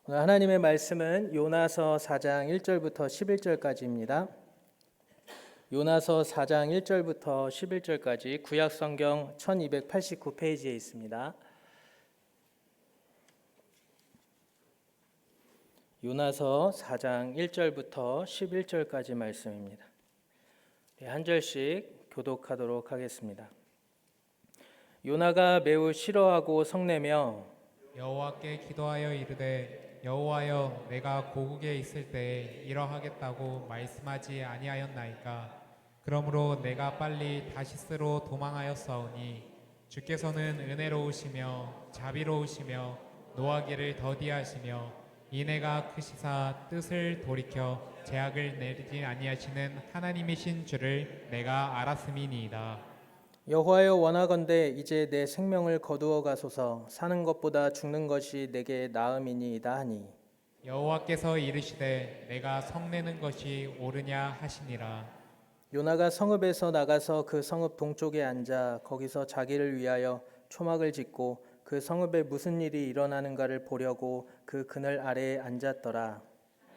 오늘 하나님의 말씀은 요나서 4장 1절부터 11절까지입니다. 요나서 4장 1절부터 11절까지 구약성경 1289페이지에 있습니다. 요나서 4장 1절부터 11절까지 말씀입니다. 한 절씩 교독하도록 하겠습니다. 요나가 매우 싫어하고 성내며 여호와께 기도하여 이르되 여호와여 내가 고국에 있을 때에 이러하겠다고 말씀하지 아니하였나이까. 그러므로 내가 빨리 다시스로 도망하였사오니 주께서는 은혜로우시며 자비로우시며 노하기를 더디하시며 이내가 크시사 뜻을 돌이켜 제약을 내리지 아니하시는 하나님이신 줄을 내가 알았음이니이다. 여호와여 원하건대 이제 내 생명을 거두어 가소서. 사는 것보다 죽는 것이 내게 나음이니이다 하니 여호와께서 이르시되 내가 성내는 것이 옳으냐 하시니라. 요나가 성읍에서 나가서 그 성읍 동쪽에 앉아 거기서 자기를 위하여 초막을 짓고 그 성읍에 무슨 일이 일어나는가를 보려고 그 그늘 아래에 앉았더라.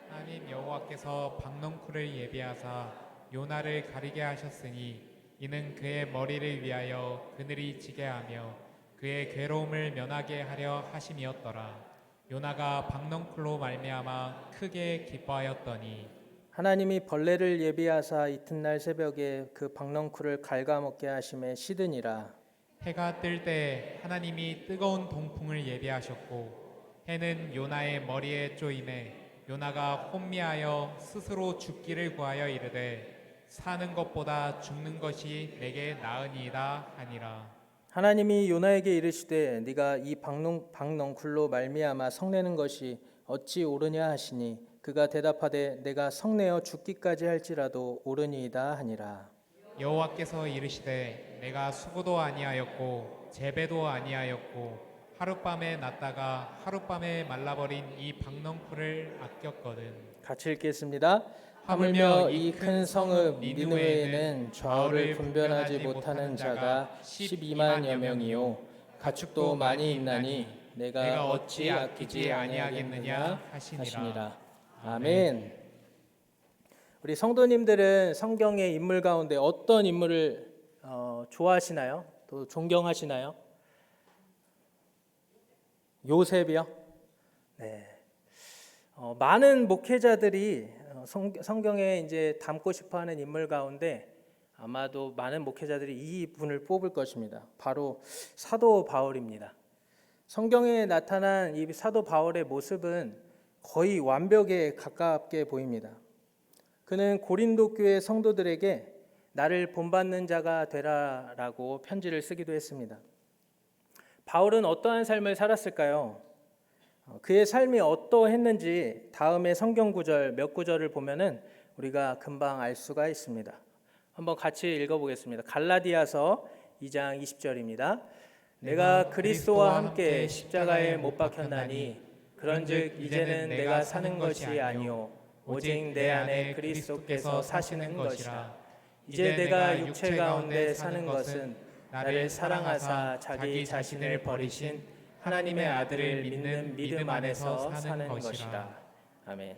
하나님 여호와께서 박넝쿨을 예비하사 요나를 가리게 하셨으니 이는 그의 머리를 위하여 그늘이 지게 하며 그의 괴로움을 면하게 하려 하심이었더라. 요나가 박넝쿨로 말미암아 크게 기뻐하였더니 하나님이 벌레를 예비하사 이튿날 새벽에 그 박넝쿨을 갉아먹게 하심에 시드니라. 해가 뜰 때 하나님이 뜨거운 동풍을 예비하셨고 해는 요나의 머리에 쪼이매 요나가 혼미하여 스스로 죽기를 구하여 이르되 사는 것보다 죽는 것이 내게 나으니이다 하니라. 하나님이 요나에게 이르시되 네가 이 박넝쿨로 말미암아 성내는 것이 어찌 옳으냐 하시니 그가 대답하되 내가 성내어 죽기까지 할지라도 옳으니이다 하니라. 여호와께서 이르시되 내가 수고도 아니하였고 재배도 아니하였고 하룻밤에 났다가 하룻밤에 말라버린 이 박넝쿨을 아꼈거든. 같이 읽겠습니다. 하물며 이 큰 성읍 니느웨에는 좌우를 분별하지 못하는 자가 12만여 명이요 가축도 많이 있나니 내가 어찌 아끼지 아니하겠느냐 하시니라. 아멘. 우리 성도님들은 성경의 인물 가운데 어떤 인물을 좋아하시나요? 또 존경하시나요? 요셉이요? 네. 많은 목회자들이 성경에 이제 담고 싶어하는 인물 가운데 아마도 많은 목회자들이 이 분을 뽑을 것입니다. 바로 사도 바울입니다. 성경에 나타난 이 사도 바울의 모습은 거의 완벽에 가깝게 보입니다. 그는 고린도 교회 성도들에게 나를 본받는 자가 되라라고 편지를 쓰기도 했습니다. 바울은 어떠한 삶을 살았을까요? 그의 삶이 어떠했는지 다음에 성경 구절 몇 구절을 보면은 우리가 금방 알 수가 있습니다. 한번 같이 읽어보겠습니다. 갈라디아서 2장 20절입니다. 내가 그리스도와 함께 십자가에 못 박혔나니 그런즉 이제는 내가 사는 것이 아니요 오직 내 안에 그리스도께서 사시는 것이라. 이제 내가 육체 가운데 사는 것은 나를 사랑하사 자기 자신을 버리신 하나님의 아들을 믿는 믿음 안에서 사는 것이라. 아멘.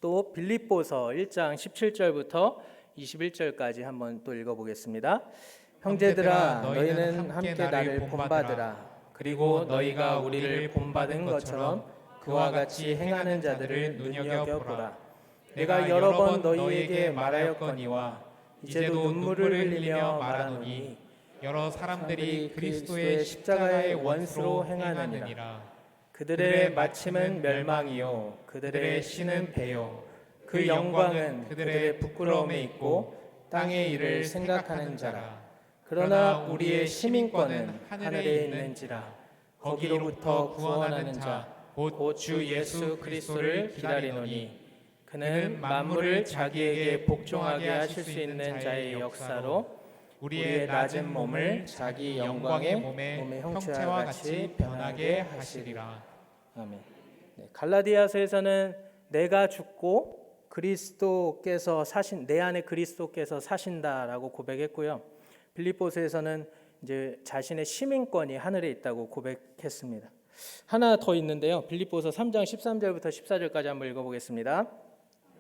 또 빌립보서 1장 17절부터 21절까지 한번 또 읽어보겠습니다. 형제들아 너희는 함께 나를 본받으라. 그리고 너희가 우리를 본받은 것처럼 그와 같이 행하는 자들을 눈여겨보라. 내가 여러 번 너희에게 말하였거니와 이제도 눈물을 흘리며 말하노니 여러 사람들이 그리스도의 십자가의 원수로 행하느니라. 그들의 마침은 멸망이요 그들의 신은 배요 그 영광은 그들의 부끄러움에 있고 땅의 일을 생각하는 자라. 그러나 우리의 시민권은 하늘에 있는지라. 거기로부터 구원하는 자 곧 주 예수 그리스도를 기다리노니 그는 만물을 자기에게 복종하게 하실 수 있는 자의 역사로 우리의 낮은 몸을 자기 영광의 몸의 형체와 같이 변하게 하시리라. 아멘. 네, 갈라디아서에서는 내가 죽고 그리스도께서 내 안에 그리스도께서 사신다라고 고백했고요. 빌립보서에서는 이제 자신의 시민권이 하늘에 있다고 고백했습니다. 하나 더 있는데요. 빌립보서 3장 13절부터 14절까지 한번 읽어보겠습니다.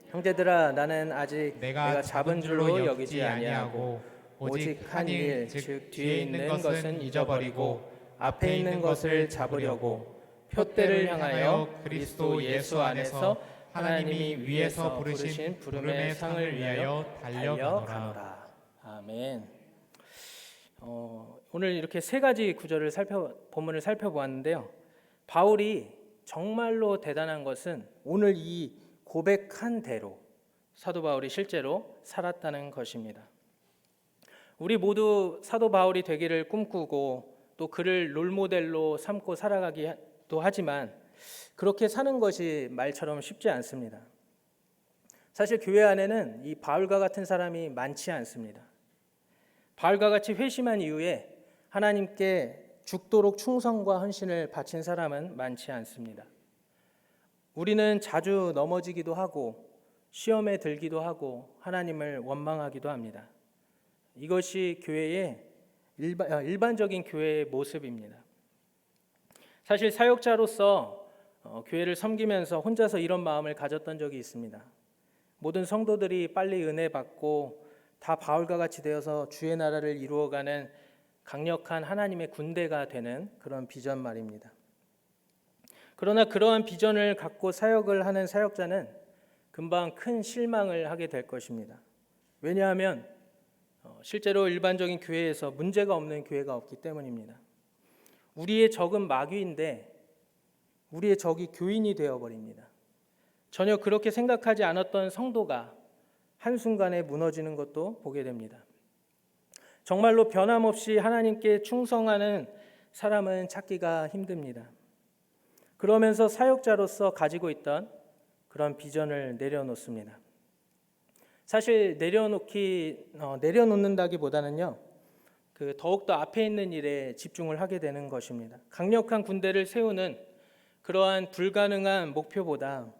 형제들아 나는 아직 내가 잡은 줄로 여기지 아니하고 오직 한 일 즉 뒤에 있는 것은 잊어버리고 앞에 있는 것을 잡으려고 표대를 향하여 그리스도 예수 안에서 하나님이 위에서 부르신 부름의 상을 위하여 달려가노라. 아멘. 오늘 이렇게 세 가지 구절을 본문을 살펴보았는데요. 바울이 정말로 대단한 것은 오늘 이 고백한 대로 사도 바울이 실제로 살았다는 것입니다. 우리 모두 사도 바울이 되기를 꿈꾸고 또 그를 롤모델로 삼고 살아가기도 하지만 그렇게 사는 것이 말처럼 쉽지 않습니다. 사실 교회 안에는 이 바울과 같은 사람이 많지 않습니다. 바울과 같이 회심한 이후에 하나님께 죽도록 충성과 헌신을 바친 사람은 많지 않습니다. 우리는 자주 넘어지기도 하고 시험에 들기도 하고 하나님을 원망하기도 합니다. 이것이 교회의 일반적인 교회의 모습입니다. 사실 사역자로서 교회를 섬기면서 혼자서 이런 마음을 가졌던 적이 있습니다. 모든 성도들이 빨리 은혜 받고 다 바울과 같이 되어서 주의 나라를 이루어가는 강력한 하나님의 군대가 되는 그런 비전 말입니다. 그러나 그러한 비전을 갖고 사역을 하는 사역자는 금방 큰 실망을 하게 될 것입니다. 왜냐하면 실제로 일반적인 교회에서 문제가 없는 교회가 없기 때문입니다. 우리의 적은 마귀인데 우리의 적이 교인이 되어버립니다. 전혀 그렇게 생각하지 않았던 성도가 한순간에 무너지는 것도 보게 됩니다. 정말로 변함없이 하나님께 충성하는 사람은 찾기가 힘듭니다. 그러면서 사역자로서 가지고 있던 그런 비전을 내려놓습니다. 사실 내려놓는다기보다는요, 더욱더 앞에 있는 일에 집중을 하게 되는 것입니다. 강력한 군대를 세우는 그러한 불가능한 목표보다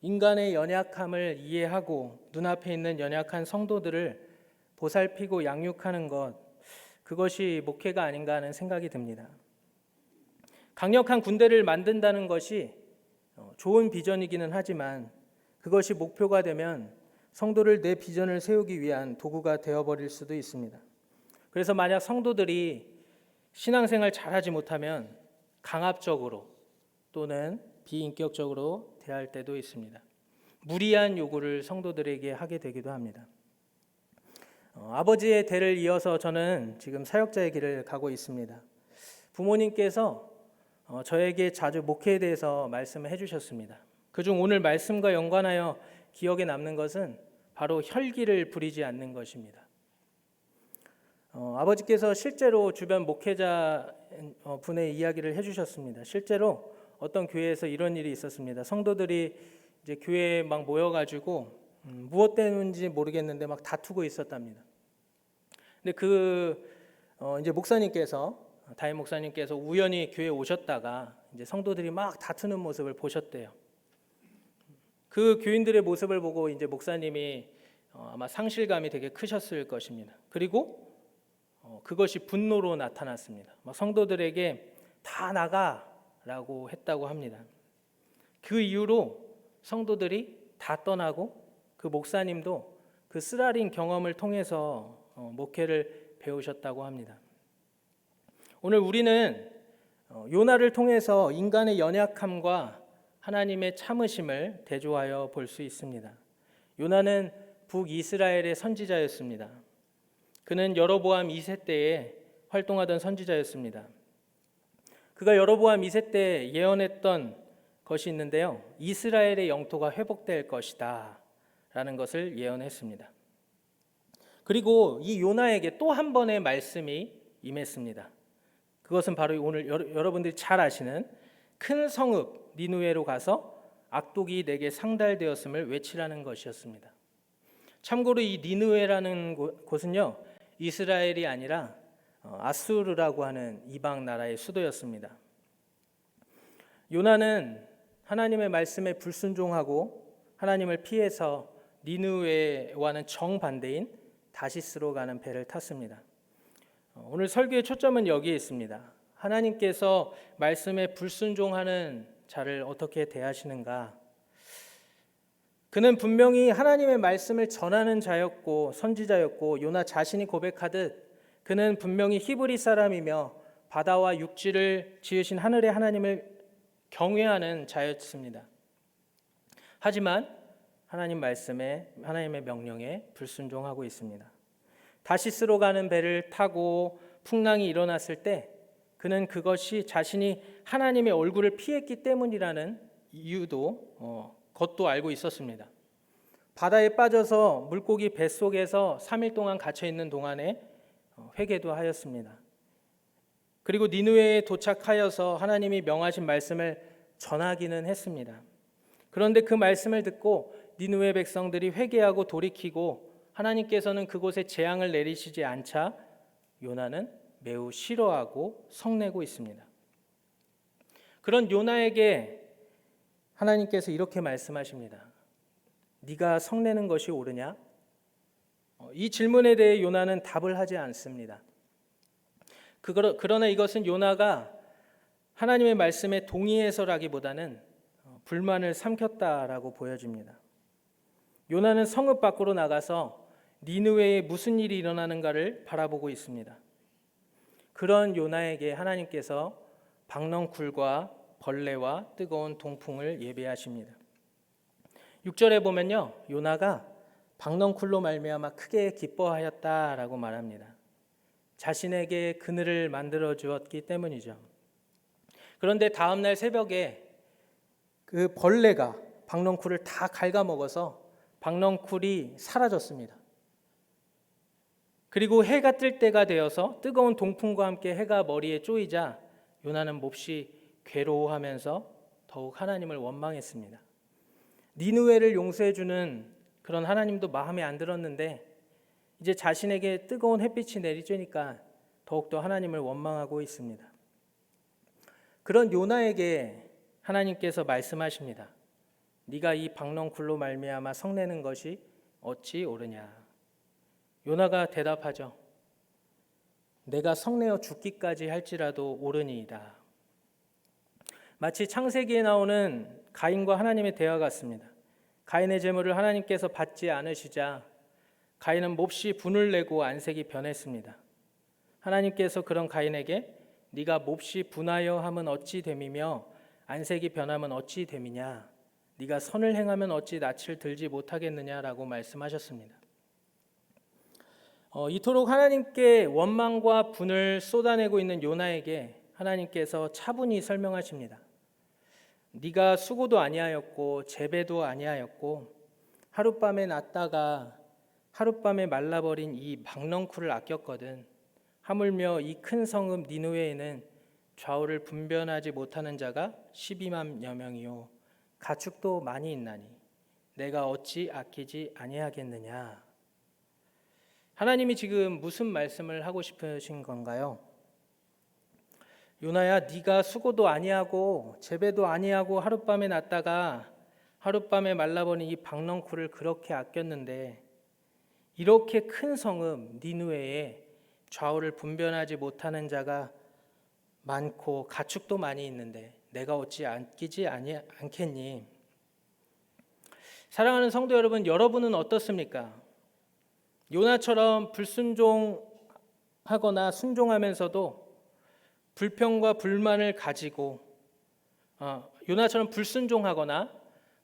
인간의 연약함을 이해하고 눈앞에 있는 연약한 성도들을 보살피고 양육하는 그것이 목회가 아닌가 하는 생각이 듭니다. 강력한 군대를 만든다는 것이 좋은 비전이기는 하지만 그것이 목표가 되면 성도를 내 비전을 세우기 위한 도구가 되어버릴 수도 있습니다. 그래서 만약 성도들이 신앙생활 잘하지 못하면 강압적으로 또는 비인격적으로 대할 때도 있습니다. 무리한 요구를 성도들에게 하게 되기도 합니다. 아버지의 대를 이어서 저는 지금 사역자의 길을 가고 있습니다. 부모님께서 저에게 자주 목회에 대해서 말씀을 해주셨습니다. 그중 오늘 말씀과 연관하여 기억에 남는 것은 바로 혈기를 부리지 않는 것입니다. 아버지께서 실제로 주변 목회자 분의 이야기를 해주셨습니다. 실제로 어떤 교회에서 이런 일이 있었습니다. 성도들이 이제 교회에 막 모여가지고 무엇 때문인지 모르겠는데 막 다투고 있었답니다. 근데 이제 담임 목사님께서 우연히 교회에 오셨다가 이제 성도들이 막 다투는 모습을 보셨대요. 그 교인들의 모습을 보고 이제 목사님이 아마 상실감이 되게 크셨을 것입니다. 그리고 그것이 분노로 나타났습니다. 막 성도들에게 다 나가라고 했다고 합니다. 그 이후로 성도들이 다 떠나고 그 목사님도 그 쓰라린 경험을 통해서 목회를 배우셨다고 합니다. 오늘 우리는 요나를 통해서 인간의 연약함과 하나님의 참으심을 대조하여 볼 수 있습니다. 요나는 북이스라엘의 선지자였습니다. 그는 여로보암 2세 때에 활동하던 선지자였습니다. 그가 여로보암 2세 때 예언했던 것이 있는데요. 이스라엘의 영토가 회복될 것이다 라는 것을 예언했습니다. 그리고 이 요나에게 또 한 번의 말씀이 임했습니다. 그것은 바로 오늘 여러분들이 잘 아시는 큰 성읍 니느웨로 가서 악독이 내게 상달되었음을 외치라는 것이었습니다. 참고로 이 니느웨라는 곳은요, 이스라엘이 아니라 아수르라고 하는 이방 나라의 수도였습니다. 요나는 하나님의 말씀에 불순종하고 하나님을 피해서 니느웨와는 정반대인 다시스로 가는 배를 탔습니다. 오늘 설교의 초점은 여기에 있습니다. 하나님께서 말씀에 불순종하는 자를 어떻게 대하시는가? 그는 분명히 하나님의 말씀을 전하는 자였고 선지자였고 요나 자신이 고백하듯 그는 분명히 히브리 사람이며 바다와 육지를 지으신 하늘의 하나님을 경외하는 자였습니다. 하지만 하나님 말씀에 하나님의 명령에 불순종하고 있습니다. 다시스로 가는 배를 타고 풍랑이 일어났을 때 그는 그것이 자신이 하나님의 얼굴을 피했기 때문이라는 것도 알고 있었습니다. 바다에 빠져서 물고기 뱃속에서 3일 동안 갇혀 있는 동안에 회개도 하였습니다. 그리고 니느웨에 도착하여서 하나님이 명하신 말씀을 전하기는 했습니다. 그런데 그 말씀을 듣고 니느웨 백성들이 회개하고 돌이키고 하나님께서는 그곳에 재앙을 내리시지 않자 요나는 매우 싫어하고 성내고 있습니다. 그런 요나에게 하나님께서 이렇게 말씀하십니다. 네가 성내는 것이 옳으냐? 이 질문에 대해 요나는 답을 하지 않습니다. 그러나 이것은 요나가 하나님의 말씀에 동의해서라기보다는 불만을 삼켰다라고 보여집니다. 요나는 성읍 밖으로 나가서 니느웨에 무슨 일이 일어나는가를 바라보고 있습니다. 그런 요나에게 하나님께서 박넝쿨과 벌레와 뜨거운 동풍을 예비하십니다. 6절에 보면요, 요나가 박넝쿨로 말미암아 크게 기뻐하였다라고 말합니다. 자신에게 그늘을 만들어 주었기 때문이죠. 그런데 다음 날 새벽에 그 벌레가 박넝쿨을 다 갉아먹어서 박넝쿨이 사라졌습니다. 그리고 해가 뜰 때가 되어서 뜨거운 동풍과 함께 해가 머리에 쪼이자 요나는 몹시 괴로워하면서 더욱 하나님을 원망했습니다. 니느웨를 용서해 주는 그런 하나님도 마음에 안 들었는데 이제 자신에게 뜨거운 햇빛이 내리쬐니까 더욱더 하나님을 원망하고 있습니다. 그런 요나에게 하나님께서 말씀하십니다. 네가 이 박넝쿨로 말미암아 성내는 것이 어찌 옳으냐? 요나가 대답하죠. 내가 성내어 죽기까지 할지라도 옳으니이다. 마치 창세기에 나오는 가인과 하나님의 대화 같습니다. 가인의 제물을 하나님께서 받지 않으시자 가인은 몹시 분을 내고 안색이 변했습니다. 하나님께서 그런 가인에게 네가 몹시 분하여 함은 어찌 됨이며 안색이 변함은 어찌 됨이냐? 네가 선을 행하면 어찌 낯을 들지 못하겠느냐라고 말씀하셨습니다. 이토록 하나님께 원망과 분을 쏟아내고 있는 요나에게 하나님께서 차분히 설명하십니다. 네가 수고도 아니하였고 재배도 아니하였고 하룻밤에 났다가 하룻밤에 말라버린 이 박넝쿨을 아꼈거든. 하물며 이 큰 성읍 니느웨에는 좌우를 분별하지 못하는 자가 12만여 명이요 가축도 많이 있나니 내가 어찌 아끼지 아니하겠느냐. 하나님이 지금 무슨 말씀을 하고 싶으신 건가요? 요나야, 네가 수고도 아니하고 재배도 아니하고 하룻밤에 났다가 하룻밤에 말라버린 이 박넝쿨을 그렇게 아꼈는데 이렇게 큰 성읍 니느웨에 좌우를 분별하지 못하는 자가 많고 가축도 많이 있는데 내가 어찌 아끼지 않겠니? 사랑하는 성도 여러분, 여러분은 어떻습니까? 요나처럼 불순종하거나 순종하면서도 불평과 불만을 가지고 요나처럼 불순종하거나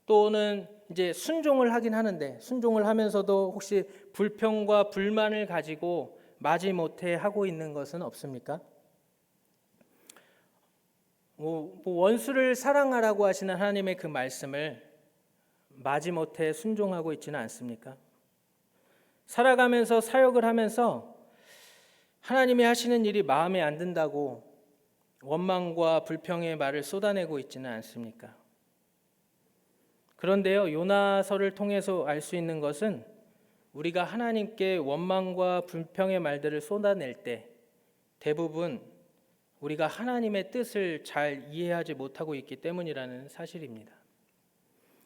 또는 이제 순종을 하긴 하는데 순종을 하면서도 혹시 불평과 불만을 가지고 마지못해 하고 있는 것은 없습니까? 원수를 사랑하라고 하시는 하나님의 그 말씀을 마지못해 순종하고 있지는 않습니까? 살아가면서 사역을 하면서 하나님이 하시는 일이 마음에 안 든다고 원망과 불평의 말을 쏟아내고 있지는 않습니까? 그런데요, 요나서를 통해서 알 수 있는 것은 우리가 하나님께 원망과 불평의 말들을 쏟아낼 때 대부분 우리가 하나님의 뜻을 잘 이해하지 못하고 있기 때문이라는 사실입니다.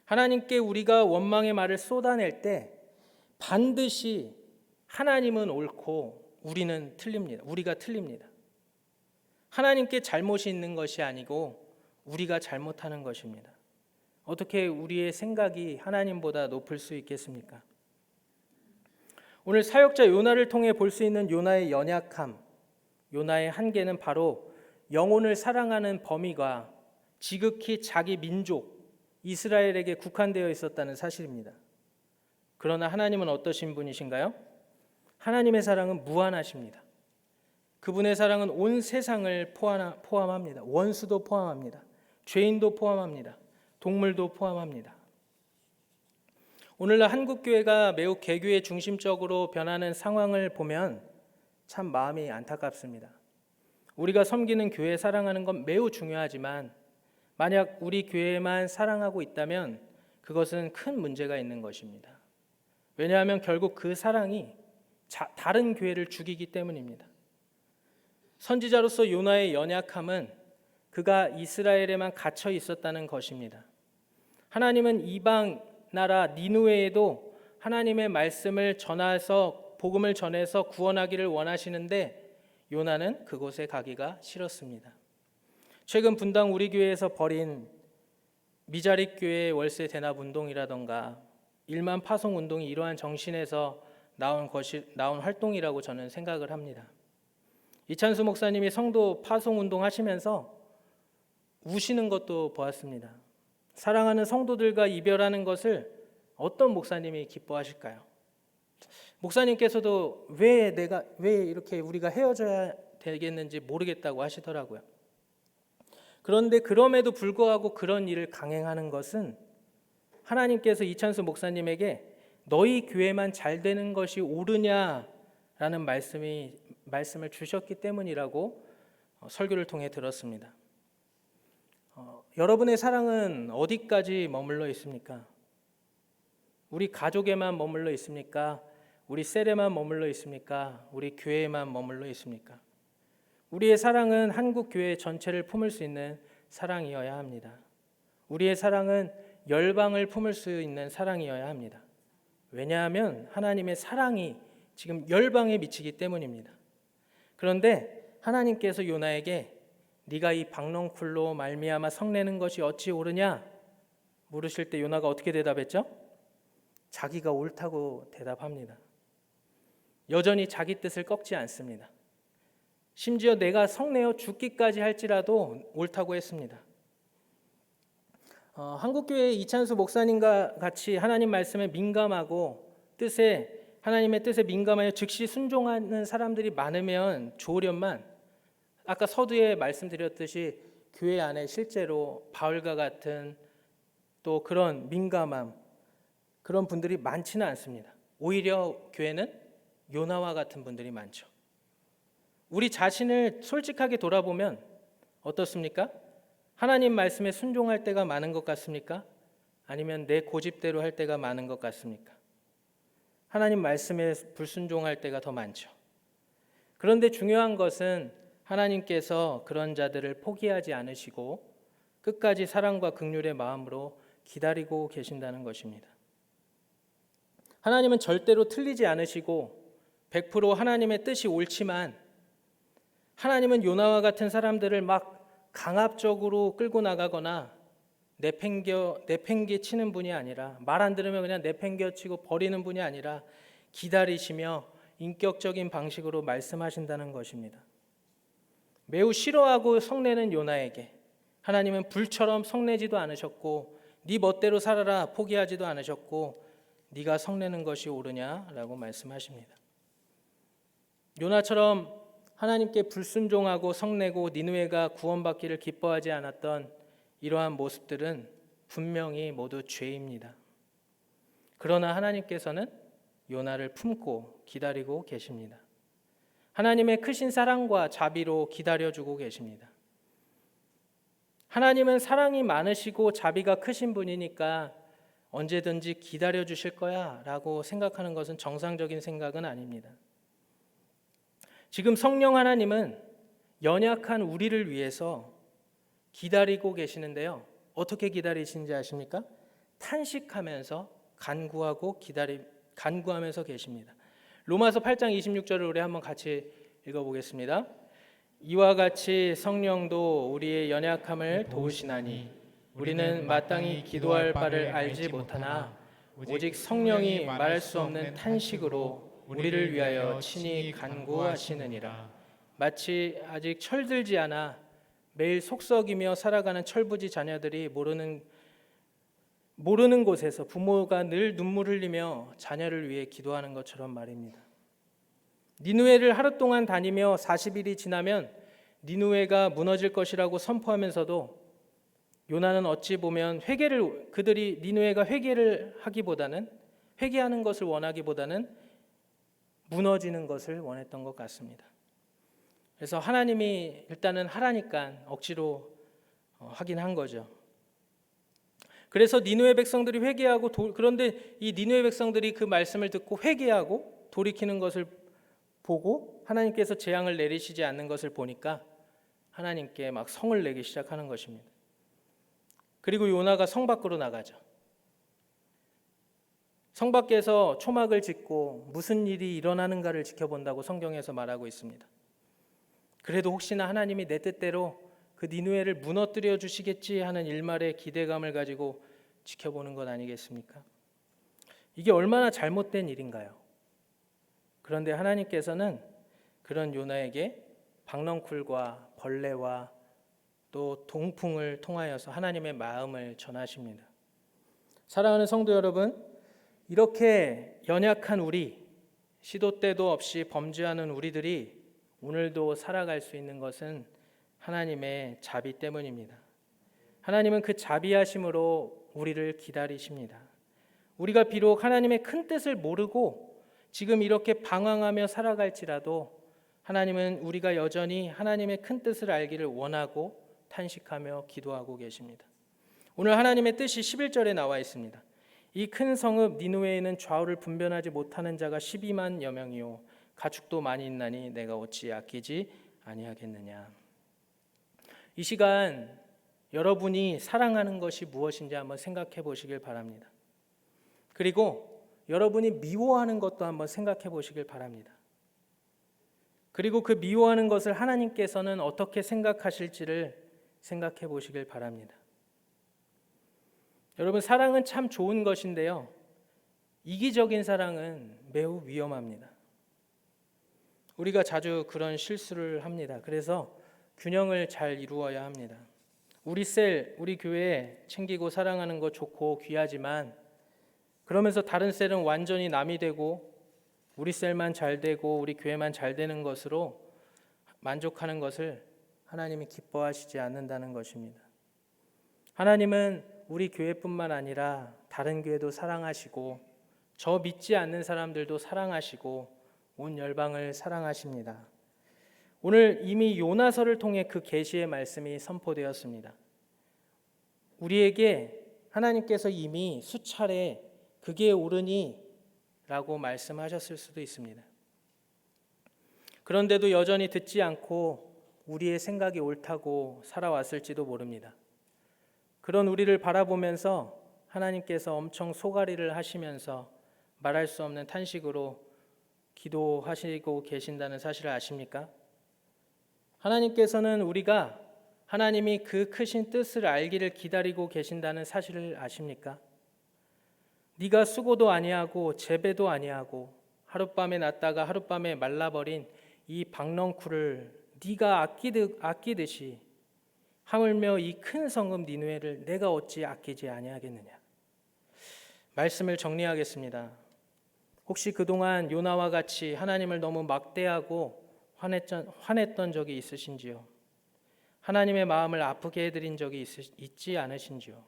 하나님께 우리가 원망의 말을 쏟아낼 때 반드시 하나님은 옳고 우리가 틀립니다. 하나님께 잘못이 있는 것이 아니고 우리가 잘못하는 것입니다. 어떻게 우리의 생각이 하나님보다 높을 수 있겠습니까? 오늘 사역자 요나를 통해 볼 수 있는 요나의 연약함, 요나의 한계는 바로 영혼을 사랑하는 범위가 지극히 자기 민족 이스라엘에게 국한되어 있었다는 사실입니다. 그러나 하나님은 어떠신 분이신가요? 하나님의 사랑은 무한하십니다. 그분의 사랑은 온 세상을 포함합니다. 원수도 포함합니다. 죄인도 포함합니다. 동물도 포함합니다. 오늘날 한국교회가 매우 개교의 중심적으로 변하는 상황을 보면 참 마음이 안타깝습니다. 우리가 섬기는 교회 사랑하는 건 매우 중요하지만 만약 우리 교회만 사랑하고 있다면 그것은 큰 문제가 있는 것입니다. 왜냐하면 결국 그 사랑이 다른 교회를 죽이기 때문입니다. 선지자로서 요나의 연약함은 그가 이스라엘에만 갇혀 있었다는 것입니다. 하나님은 이방 나라 니느웨에도 하나님의 말씀을 전해서 복음을 전해서 구원하기를 원하시는데 요나는 그곳에 가기가 싫었습니다. 최근 분당 우리 교회에서 벌인 미자립 교회 월세 대납 운동이라던가 1만 파송 운동이 이러한 정신에서 나온 활동이라고 저는 생각을 합니다. 이찬수 목사님이 성도 파송 운동 하시면서 우시는 것도 보았습니다. 사랑하는 성도들과 이별하는 것을 어떤 목사님이 기뻐하실까요? 목사님께서도 왜 이렇게 우리가 헤어져야 되겠는지 모르겠다고 하시더라고요. 그런데 그럼에도 불구하고 그런 일을 강행하는 것은 하나님께서 이찬수 목사님에게 너희 교회만 잘 되는 것이 옳으냐라는 말씀을 주셨기 때문이라고 설교를 통해 들었습니다. 여러분의 사랑은 어디까지 머물러 있습니까? 우리 가족에만 머물러 있습니까? 우리 셀에만 머물러 있습니까? 우리 교회에만 머물러 있습니까? 우리의 사랑은 한국 교회 전체를 품을 수 있는 사랑이어야 합니다. 우리의 사랑은 열방을 품을 수 있는 사랑이어야 합니다. 왜냐하면 하나님의 사랑이 지금 열방에 미치기 때문입니다. 그런데 하나님께서 요나에게 네가 이 박넝쿨로 말미암아 성내는 것이 어찌 옳으냐 물으실 때 요나가 어떻게 대답했죠? 자기가 옳다고 대답합니다. 여전히 자기 뜻을 꺾지 않습니다. 심지어 내가 성내어 죽기까지 할지라도 옳다고 했습니다. 한국교회 이찬수 목사님과 같이 하나님 말씀에 민감하고 하나님의 뜻에 민감하여 즉시 순종하는 사람들이 많으면 좋으련만 아까 서두에 말씀드렸듯이 교회 안에 실제로 바울과 같은 또 그런 민감함 그런 분들이 많지는 않습니다. 오히려 교회는 요나와 같은 분들이 많죠. 우리 자신을 솔직하게 돌아보면 어떻습니까? 하나님 말씀에 순종할 때가 많은 것 같습니까? 아니면 내 고집대로 할 때가 많은 것 같습니까? 하나님 말씀에 불순종할 때가 더 많죠. 그런데 중요한 것은 하나님께서 그런 자들을 포기하지 않으시고 끝까지 사랑과 긍휼의 마음으로 기다리고 계신다는 것입니다. 하나님은 절대로 틀리지 않으시고 100% 하나님의 뜻이 옳지만 하나님은 요나와 같은 사람들을 막 강압적으로 끌고 나가거나 내팽개 치는 분이 아니라 말 안 들으면 그냥 내팽개 치고 버리는 분이 아니라 기다리시며 인격적인 방식으로 말씀하신다는 것입니다. 매우 싫어하고 성내는 요나에게 하나님은 불처럼 성내지도 않으셨고 네 멋대로 살아라 포기하지도 않으셨고 네가 성내는 것이 옳으냐라고 말씀하십니다. 요나처럼 하나님께 불순종하고 성내고 니느웨가 구원받기를 기뻐하지 않았던 이러한 모습들은 분명히 모두 죄입니다. 그러나 하나님께서는 요나를 품고 기다리고 계십니다. 하나님의 크신 사랑과 자비로 기다려주고 계십니다. 하나님은 사랑이 많으시고 자비가 크신 분이니까 언제든지 기다려주실 거야 라고 생각하는 것은 정상적인 생각은 아닙니다. 지금 성령 하나님은 연약한 우리를 위해서 기다리고 계시는데요. 어떻게 기다리시는지 아십니까? 탄식하면서 간구하면서 계십니다. 로마서 8장 26절을 우리 한번 같이 읽어보겠습니다. 이와 같이 성령도 우리의 연약함을 도우시나니 우리는 마땅히 기도할 바를 알지 못하나 오직 성령이 말할 수 없는 탄식으로 우리를 위하여 친히 간구하시느니라. 마치 아직 철들지 않아 매일 속썩이며 살아가는 철부지 자녀들이 모르는 곳에서 부모가 늘 눈물 흘리며 자녀를 위해 기도하는 것처럼 말입니다. 니느웨를 하루 동안 다니며 40일이 지나면 니느웨가 무너질 것이라고 선포하면서도 요나는 어찌 보면 그들이 니느웨가 회개하는 것을 원하기보다는 무너지는 것을 원했던 것 같습니다. 그래서 하나님이 일단은 하라니까 억지로 하긴 한 거죠. 그래서 니느웨 백성들이 회개하고 그런데 이 니느웨 백성들이 그 말씀을 듣고 회개하고 돌이키는 것을 보고 하나님께서 재앙을 내리시지 않는 것을 보니까 하나님께 막 성을 내기 시작하는 것입니다. 그리고 요나가 성 밖으로 나가죠. 성 밖에서 초막을 짓고 무슨 일이 일어나는가를 지켜본다고 성경에서 말하고 있습니다. 그래도 혹시나 하나님이 내 뜻대로 그 니느웨를 무너뜨려 주시겠지 하는 일말의 기대감을 가지고 지켜보는 것 아니겠습니까? 이게 얼마나 잘못된 일인가요? 그런데 하나님께서는 그런 요나에게 박넝쿨과 벌레와 또 동풍을 통하여서 하나님의 마음을 전하십니다. 사랑하는 성도 여러분, 이렇게 연약한 우리, 시도 때도 없이 범죄하는 우리들이 오늘도 살아갈 수 있는 것은 하나님의 자비 때문입니다. 하나님은 그 자비하심으로 우리를 기다리십니다. 우리가 비록 하나님의 큰 뜻을 모르고 지금 이렇게 방황하며 살아갈지라도 하나님은 우리가 여전히 하나님의 큰 뜻을 알기를 원하고 탄식하며 기도하고 계십니다. 오늘 하나님의 뜻이 11절에 나와 있습니다. 이 큰 성읍 니느웨에는 좌우를 분별하지 못하는 자가 12만여 명이요 가축도 많이 있나니 내가 어찌 아끼지 아니하겠느냐. 이 시간 여러분이 사랑하는 것이 무엇인지 한번 생각해 보시길 바랍니다. 그리고 여러분이 미워하는 것도 한번 생각해 보시길 바랍니다. 그리고 그 미워하는 것을 하나님께서는 어떻게 생각하실지를 생각해 보시길 바랍니다. 여러분, 사랑은 참 좋은 것인데요, 이기적인 사랑은 매우 위험합니다. 우리가 자주 그런 실수를 합니다. 그래서 균형을 잘 이루어야 합니다. 우리 교회 챙기고 사랑하는 거 좋고 귀하지만 그러면서 다른 셀은 완전히 남이 되고 우리 셀만 잘 되고 우리 교회만 잘 되는 것으로 만족하는 것을 하나님이 기뻐하시지 않는다는 것입니다. 하나님은 우리 교회뿐만 아니라 다른 교회도 사랑하시고 저 믿지 않는 사람들도 사랑하시고 온 열방을 사랑하십니다. 오늘 이미 요나서를 통해 그 계시의 말씀이 선포되었습니다. 우리에게 하나님께서 이미 수차례 그게 옳으니 라고 말씀하셨을 수도 있습니다. 그런데도 여전히 듣지 않고 우리의 생각이 옳다고 살아왔을지도 모릅니다. 그런 우리를 바라보면서 하나님께서 엄청 소가리를 하시면서 말할 수 없는 탄식으로 기도하시고 계신다는 사실을 아십니까? 하나님께서는 우리가 하나님이 그 크신 뜻을 알기를 기다리고 계신다는 사실을 아십니까? 네가 수고도 아니하고 재배도 아니하고 하룻밤에 났다가 하룻밤에 말라버린 이 박넝쿨을 네가 아끼듯이 하물며 이 큰 성읍 니느웨를 내가 어찌 아끼지 아니하겠느냐. 말씀을 정리하겠습니다. 혹시 그동안 요나와 같이 하나님을 너무 막대하고 화냈던 적이 있으신지요? 하나님의 마음을 아프게 해드린 적이 있지 않으신지요?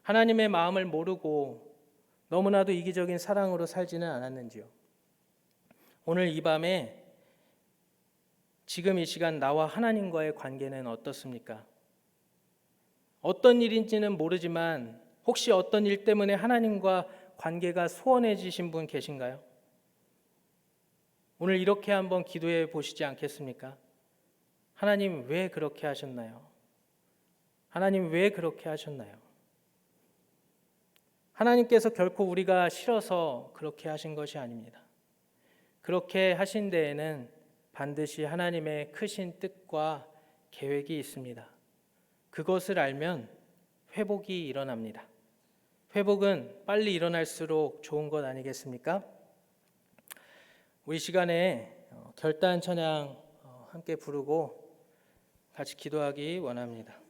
하나님의 마음을 모르고 너무나도 이기적인 사랑으로 살지는 않았는지요? 오늘 이 밤에 지금 이 시간 나와 하나님과의 관계는 어떻습니까? 어떤 일인지는 모르지만 혹시 어떤 일 때문에 하나님과 관계가 소원해지신 분 계신가요? 오늘 이렇게 한번 기도해 보시지 않겠습니까? 하나님 왜 그렇게 하셨나요? 하나님 왜 그렇게 하셨나요? 하나님께서 결코 우리가 싫어서 그렇게 하신 것이 아닙니다. 그렇게 하신 데에는 반드시 하나님의 크신 뜻과 계획이 있습니다. 그것을 알면 회복이 일어납니다. 회복은 빨리 일어날수록 좋은 것 아니겠습니까? 우리 시간에 결단 찬양 함께 부르고 같이 기도하기 원합니다.